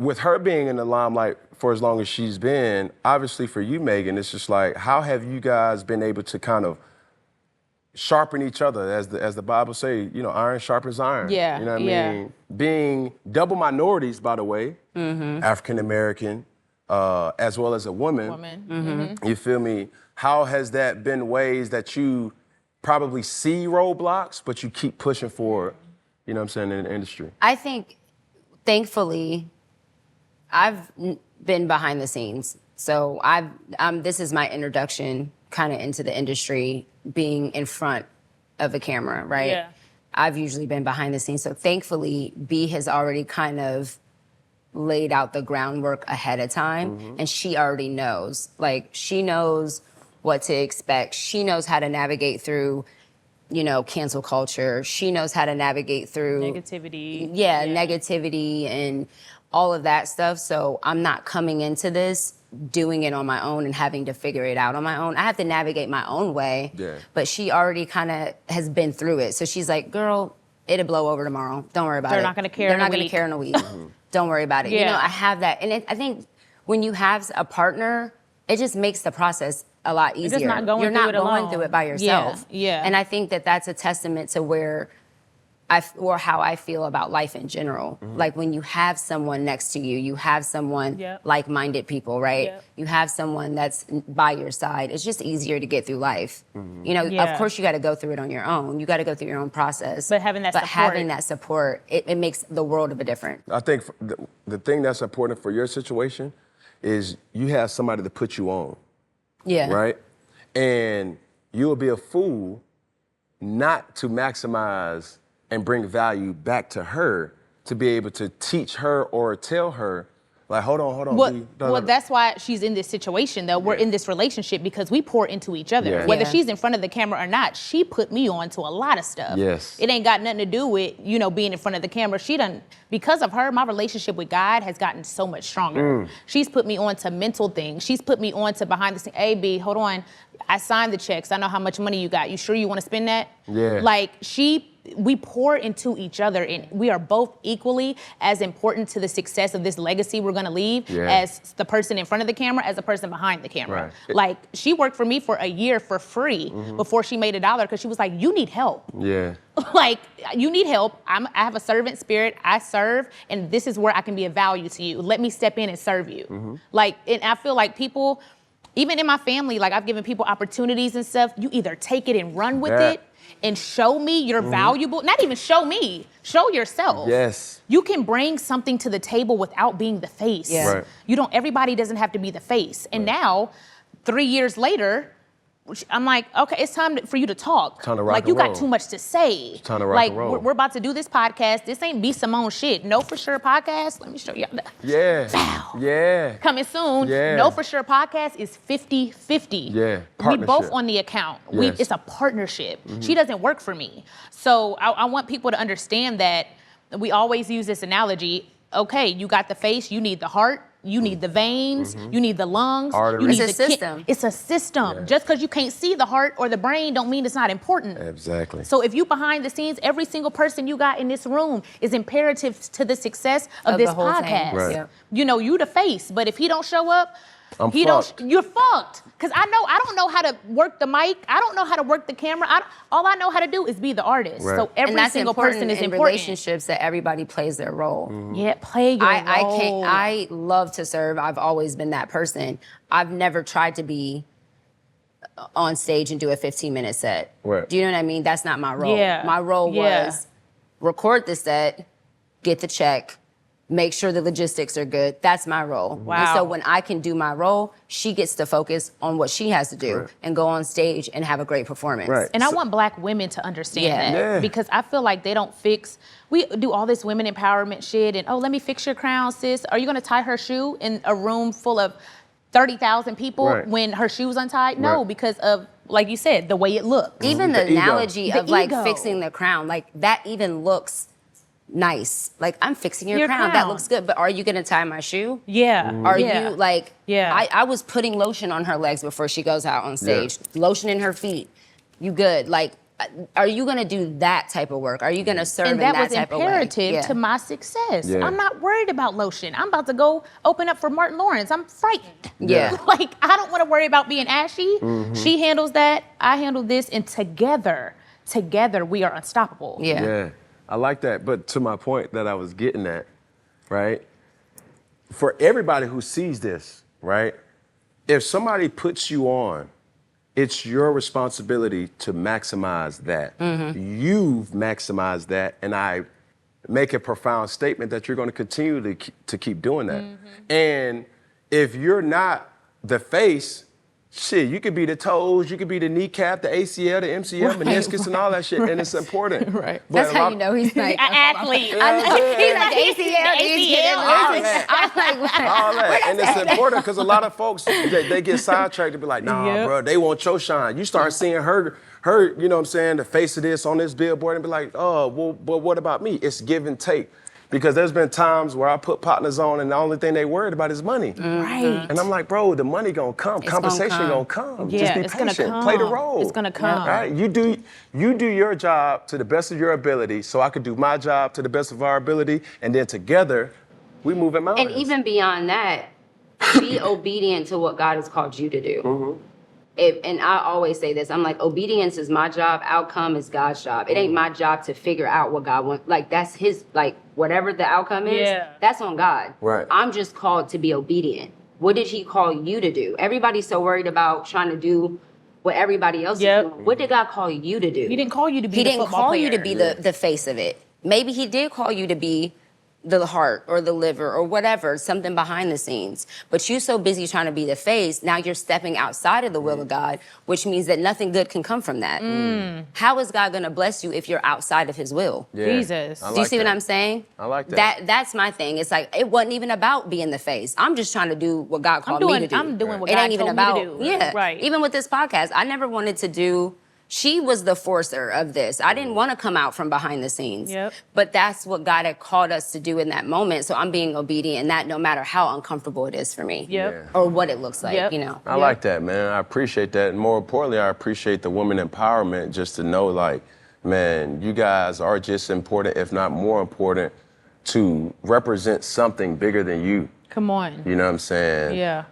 with her being in the limelight for as long as she's been, obviously for you, Megan, it's just like, how have you guys been able to kind of sharpen each other, as the Bible say, you know, iron sharpens iron. Yeah, you know what I mean? Being double minorities, by the way, African American, as well as a woman. You feel me? How has that been ways that you probably see roadblocks, but you keep pushing forward? You know what I'm saying, in the industry? I think, thankfully, I've been behind the scenes. So this is my introduction kind of into the industry, being in front of a camera, right? Yeah. I've usually been behind the scenes. So thankfully, B has already kind of laid out the groundwork ahead of time. And she already knows. Like, she knows what to expect. She knows how to navigate through, you know, cancel culture. She knows how to navigate through Negativity. Yeah, negativity and all of that stuff. So I'm not coming into this doing it on my own and having to figure it out on my own. I have to navigate my own way. Yeah. But she already kind of has been through it. So she's like, girl, it'll blow over tomorrow. Don't worry about it. They're not going to care They're in a not going to week. care in a week. Don't worry about it. You Yeah. know, I have that. And I think when you have a partner, it just makes the process a lot easier. just not going You're through not it going alone. through it by yourself. Yeah. And I think that that's a testament to where or how I feel about life in general. Like, when you have someone next to you, you have someone Yep. like-minded people, right? Yep. You have someone that's by your side. It's just easier to get through life. You know, Yeah. of course you got to go through it on your own. You got to go through your own process. But having that support. having that support, it makes the world of a difference. I think the thing that's important for your situation is you have somebody to put you on, Yeah. right? And you'll be a fool not to maximize and bring value back to her, to be able to teach her or tell her, like, hold on. Well, that's why she's in this situation, though. We're in this relationship because we pour into each other. Yeah. Whether Yeah. she's in front of the camera or not, she put me on to a lot of stuff. Yes. It ain't got nothing to do with, you know, being in front of the camera. Because of her, my relationship with God has gotten so much stronger. She's put me on to mental things. She's put me on to behind the scenes. Hey, B, hold on. I signed the checks. I know how much money you got. You sure you want to spend that? Yeah. Like, we pour into each other, and we are both equally as important to the success of this legacy we're going to leave as the person in front of the camera, as the person behind the camera. Right. Like, she worked for me for a year for free before she made $1, because she was like, you need help. Yeah. Like, you need help. I have a servant spirit. I serve, and this is where I can be of value to you. Let me step in and serve you. Like, and I feel like people, even in my family, like, I've given people opportunities and stuff. You either take it and run with it and show me you're valuable. Not even show me, show yourself. Yes. You can bring something to the table without being the face. Yeah. Right. Everybody doesn't have to be the face. And now, 3 years later, I'm like, okay, it's time for you to talk. Time to rock like, and you roll. got too much to say. It's time to rock like, and roll. We're about to do this podcast. This ain't Be Simone shit. Know For Sure podcast. Let me show you. Yeah. Bow. Yeah. Coming soon. Yeah. Know For Sure podcast is 50-50. Yeah, We partnership. both on the account. Yes. It's a partnership. She doesn't work for me. So I want people to understand that we always use this analogy. Okay, you got the face, you need the heart, you need the veins, you need the lungs, Arteries. you need It's a the system. It's a system. Yeah. Just because you can't see the heart or the brain don't mean it's not important. Exactly. So if you behind the scenes, every single person you got in this room is imperative to the success of the this whole thing. podcast. Right. Yeah. You know, you the face, but if he don't show up, I'm he fucked. don't. You're fucked. Cause I don't know how to work the mic. I don't know how to work the camera. All I know how to do is be the artist. Right. So every And that's single important person is in important. relationships, that everybody plays their role. Yeah, play your role. I love to serve. I've always been that person. I've never tried to be on stage and do a 15-minute set. Right. Do you know what I mean? That's not my role. Yeah. My role Yeah. was record the set, get the check, make sure the logistics are good. That's my role. Wow. And so when I can do my role, she gets to focus on what she has to do Right. and go on stage and have a great performance. Right. And I want Black women to understand Yeah. that. Yeah. Because I feel like they don't fix, we do all this women empowerment shit and, oh, let me fix your crown, sis. Are you gonna tie her shoe in a room full of 30,000 people Right. when her shoe's untied? No, Right. because of, like you said, the way it looks. Even the ego. analogy The of like ego. fixing the crown, like that even looks nice. Like, I'm fixing your, Your crown. That crown. looks good. But are you gonna tie my shoe? Yeah. Are Yeah. you like, Yeah. I was putting lotion on her legs before she goes out on stage. Lotion in her feet. You good. Like, are you gonna do that type of work? Are you gonna serve And in that that was type of way? imperative to my success. Yeah. I'm not worried about Lotion. I'm about to go open up for Martin Lawrence. I'm frightened. Yeah. Like, I don't want to worry about being Ashy. She handles that. I handle this. And together we are unstoppable. Yeah. Yeah, I like that. But to my point that I was getting at, right? For everybody who sees this, right? If somebody puts you on, it's your responsibility to maximize that. You've maximized that, and I make a profound statement that you're going to continue to keep doing that. And if you're not the face, shit, you could be the toes, you could be the kneecap, the ACL, the MCL, meniscus, and all that shit, and it's important. Right. But That's a how lot- you know he's like An athlete. I know. He's like ACL, ACL. I'm like, All that. And it's important because a lot of folks, they get sidetracked to be like, nah, Yep. bro, they want your shine. You start seeing her, you know what I'm saying, the face of this on this billboard and be like, oh, well, but what about me? It's give and take. Because there's been times where I put partners on and the only thing they worried about is money. Right. And I'm like, bro, the money gonna come. Compensation gonna come. Yeah, Just be it's gonna patient. come. Play the role. It's gonna come. Right? You do your job to the best of your ability so I could do my job to the best of our ability. And then together, we move in mountains. and even beyond that, be obedient to what God has called you to do. And I always say this, I'm like, obedience is my job, outcome is God's job. It ain't my job to figure out what God wants. Like, that's his, like, whatever the outcome is, that's on God. Right. I'm just called to be obedient. What did he call you to do? Everybody's so worried about trying to do what everybody else is doing. What did God call you to do? He didn't call you to be He the didn't football call player. you to be the face of it. Maybe he did call you to be the heart or the liver or whatever, something behind the scenes. But you're so busy trying to be the face, now you're stepping outside of the will of God, which means that nothing good can come from that. How is God gonna bless you if you're outside of his will? Yeah. Jesus. I Do you like see that. what I'm saying? I like that. That's my thing. It's like, it wasn't even about being the face. I'm just trying to do what God called me to do. I'm doing what it God ain't even told me about, to do. yeah. Right. Even with this podcast, I never wanted to do, she was the forcer of this. I didn't want to come out from behind the scenes. Yep. But that's what God had called us to do in that moment. So I'm being obedient in that no matter how uncomfortable it is for me. Yep. Or what it looks like, Yep. you know. I like that, man. I appreciate that. And more importantly, I appreciate the women empowerment just to know, like, man, you guys are just important, if not more important, to represent something bigger than you. Come on. You know what I'm saying? Yeah.